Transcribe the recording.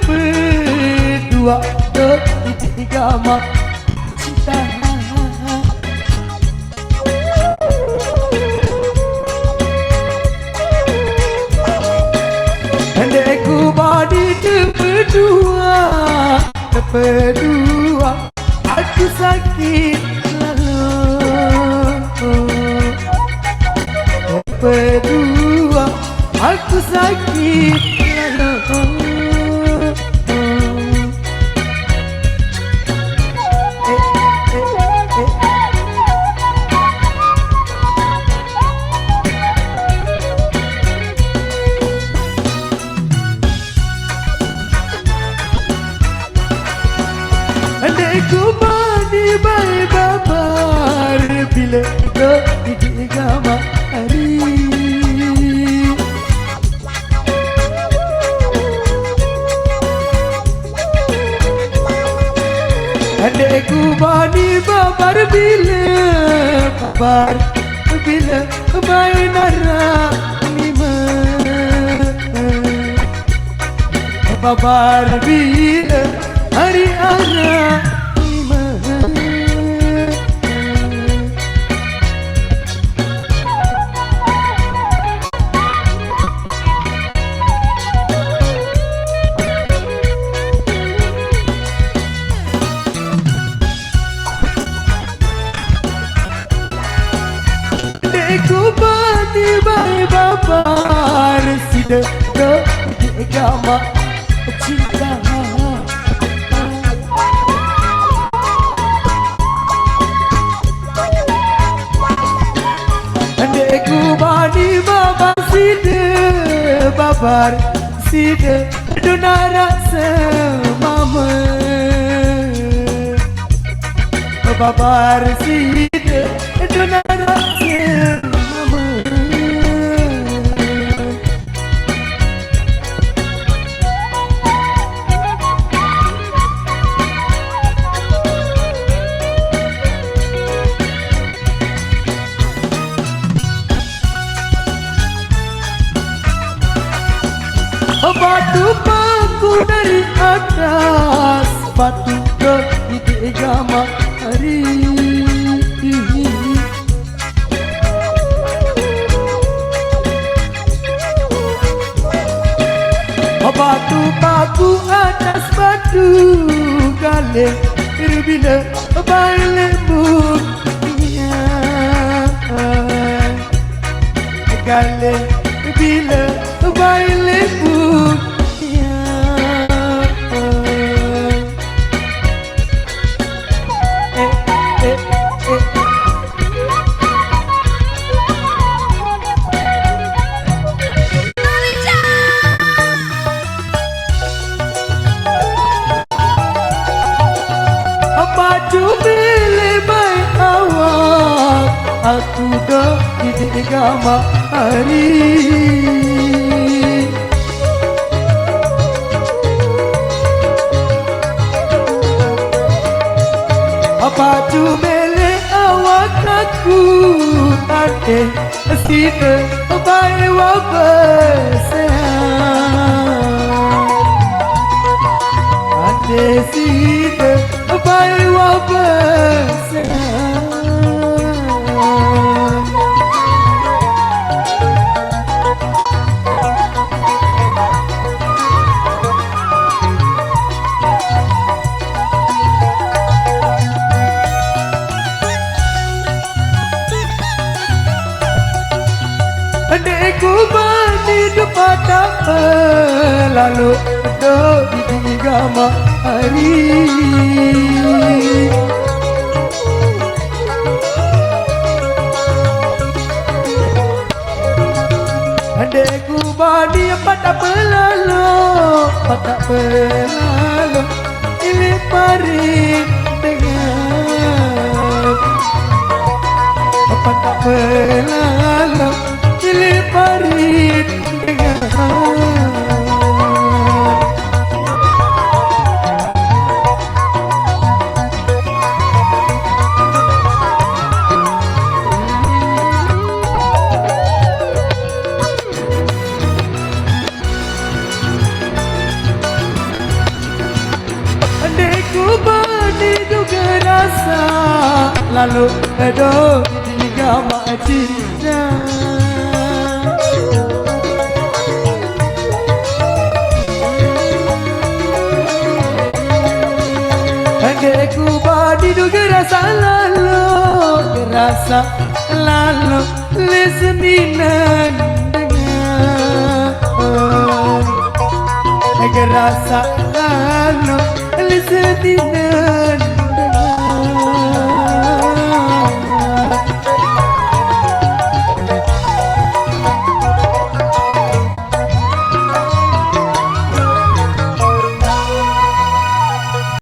berdua tiga mak cinta. Andaiku badi berdua aku sakit lalu berdua aku sakit lalu. Andaiku badi baik babar bila tiga hari. Andaiku badi babar bila baik nara lima babar bila hari ara lima. Deku badi baik babar sida tiga mak cinta. Andaiku badi babar sida donara semama babar sida donara semama. Batu paku dari atas batu ke tiga hari. Batu paku atas batu gale bila baik bukia gale bila baik bukia. Baju pilih baik awak aku dah tiga hari. Baju pilih awak aku ade sida baik wabesehan ade sida baik wabesehan. Andaiku badi depan lalu tiga hari. Andaiku badi patah pelalu ini parit dengan patah pelalu ini parit dengan. lalu aduh tiga mak cinta Anggeku badi duga rasa lalu listening dengar rasa lalu listening